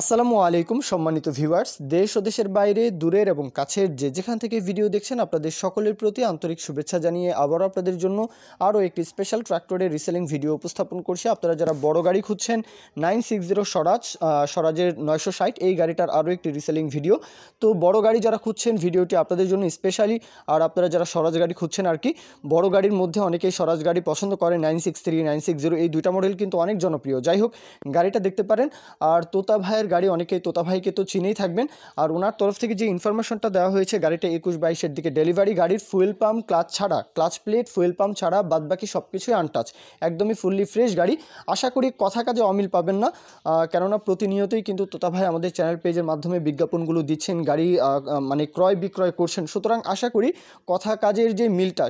আসসালামু আলাইকুম সম্মানিত ভিউয়ার্স, দেশ ও দেশের বাইরে দূরের এবং কাছের যেখান থেকে ভিডিও দেখছেন আপনাদের সকলের প্রতি আন্তরিক শুভেচ্ছা জানিয়ে আবারও আপনাদের জন্য আরও একটি স্পেশাল ট্রাক্টরের রিসেলিং ভিডিও উপস্থাপন করছি। আপনারা যারা বড় গাড়ি খুঁজছেন 960 স্বরাজের 960 এই গাড়িটার আরও একটি রিসেলিং ভিডিও। তো বড় গাড়ি যারা খুঁজছেন ভিডিওটি আপনাদের জন্য স্পেশালি। আর আপনারা যারা স্বরাজ গাড়ি খুঁজছেন আর কি, বড় গাড়ির মধ্যে অনেকেই স্বরাজ গাড়ি পছন্দ করে। 963 960 এই দুইটা মডেল কিন্তু অনেক জনপ্রিয়। যাই হোক, গাড়িটা দেখতে পারেন। আর তোতা ভাইয়ের গাড়ি, অনেকেই তোতা ভাইকে তো চিনেই থাকবেন। আর ওনার তরফ থেকে যে ইনফরমেশনটা দেওয়া হয়েছে, গাড়িটা 21-22-এর দিকে ডেলিভারি, গাড়ির ফুয়েল পাম্প ক্লাচ ছাড়া, ক্লাচ প্লেট ফুয়েল পাম্প ছাড়া বাদবাকি সব কিছুই আনটাচ, একদমই ফুললি ফ্রেশ গাড়ি। আশা করি কথা কাজে অমিল পাবেন না, কেননা প্রতিনিয়তই কিন্তু তোতা ভাই আমাদের চ্যানেল পেজের মাধ্যমে বিজ্ঞাপনগুলো দিচ্ছেন, গাড়ি মানে ক্রয় বিক্রয় করছেন। সুতরাং আশা করি কথা কাজের যে মিলটা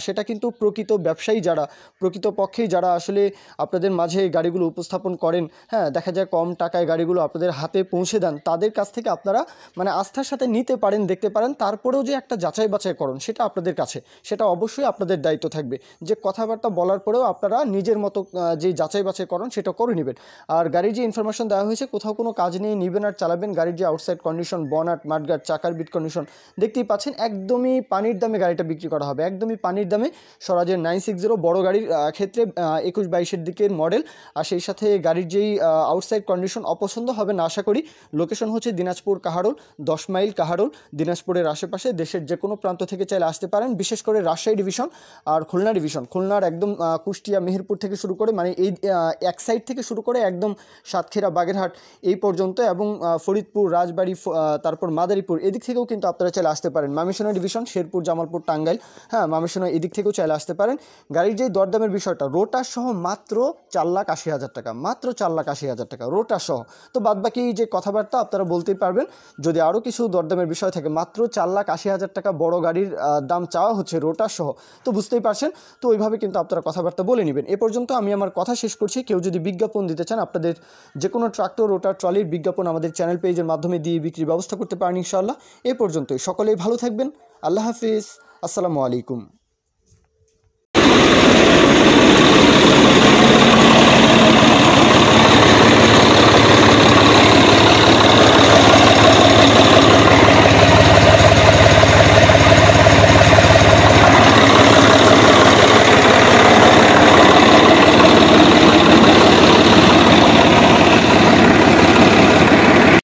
সেটা কিন্তু প্রকৃত ব্যবসায়ী যারা, প্রকৃতপক্ষেই যারা আসলে আপনাদের মাঝে গাড়িগুলো উপস্থাপন করেন, হ্যাঁ, দেখা যায় কম টাকায় গাড়িগুলো আপনাদের হাতে পৌঁছে দেন, তাদের কাছ থেকে আপনারা মানে আস্থার সাথে নিতে পারেন, দেখতে পারেন। তারপরেও যে একটা যাচাই বাছাই করুন সেটা আপনাদের কাছে, সেটা অবশ্যই আপনাদের দায়িত্ব থাকবে, যে কথাবার্তা বলার পরেও আপনারা নিজের মতো যে যাচাই বাছাই করুন সেটা করে নেবেন। আর গাড়ির যে ইনফরমেশন দেওয়া হয়েছে, কোথাও কোনো কাজ নিয়ে নেবেন আর চালাবেন। গাড়ির যে আউটসাইড কন্ডিশন, বনাট, মাডগার্ড, চাকার বিট কন্ডিশন দেখতেই পাচ্ছেন। একদমই পানির দামে গাড়িটা বিক্রি করা হবে, একদমই পানির দামে। স্বরাজের 960 বড় গাড়ির ক্ষেত্রে 21-22-এর দিকের মডেল। আর সেই সাথে গাড়ির যেই আউটসাইড কন্ডিশন অপছন্দ হবে না আশা করি। লোকেশন হচ্ছে দিনাজপুর কাহারোল, 10 মাইল কাহারোল। দিনাজপুরের আশেপাশে দেশের যে কোনো প্রান্ত থেকে চাইলে আসতে পারেন, বিশেষ করে রাজশাহী ডিভিশন আর খুলনা ডিভিশন। খুলনার একদম কুষ্টিয়া মেহেরপুর থেকে শুরু করে, মানে এই এক সাইড থেকে শুরু করে একদম সাতক্ষীরা বাগেরহাট এই পর্যন্ত, এবং ফরিদপুর, রাজবাড়ী, তারপর মাদারীপুর এদিক থেকেও কিন্তু আপনারা চাইলে আসতে পারেন। ময়মনসিংহ ডিভিশন, শেরপুর, জামালপুর, টাঙ্গাইল, হ্যাঁ, ময়মনসিংহ এদিক থেকেও চাইলে আসতে পারেন। গাড়ির যেই দরদামের বিষয়টা, রোটার সহ মাত্র 4,80,000 টাকা, মাত্র 4,80,000 টাকা রোটার সহ। তো বাদবাকি যে কথাবার্তা আপনারা বলতেই পারবেন। যদি আরও কিছু দরদামের বিষয় থাকে, মাত্র 4,80,000 টাকা বড় গাড়ির দাম চাওয়া হচ্ছে রোটার সহ, তো বুঝতেই পারছেন। তো ওইভাবে কিন্তু আপনারা কথাবার্তা বলে নেবেন। এ পর্যন্ত আমি আমার কথা শেষ করছি। কেউ যদি বিজ্ঞাপন দিতে চান, আপনাদের যে কোনো ট্রাক্টর, রোটার, ট্রলির বিজ্ঞাপন আমাদের চ্যানেল পেজের মাধ্যমে দিয়ে বিক্রির ব্যবস্থা করতে পারেন ইনশাআল্লাহ। এ পর্যন্তই, সকলেই ভালো থাকবেন। আল্লাহ হাফিজ, আসসালামু আলাইকুম।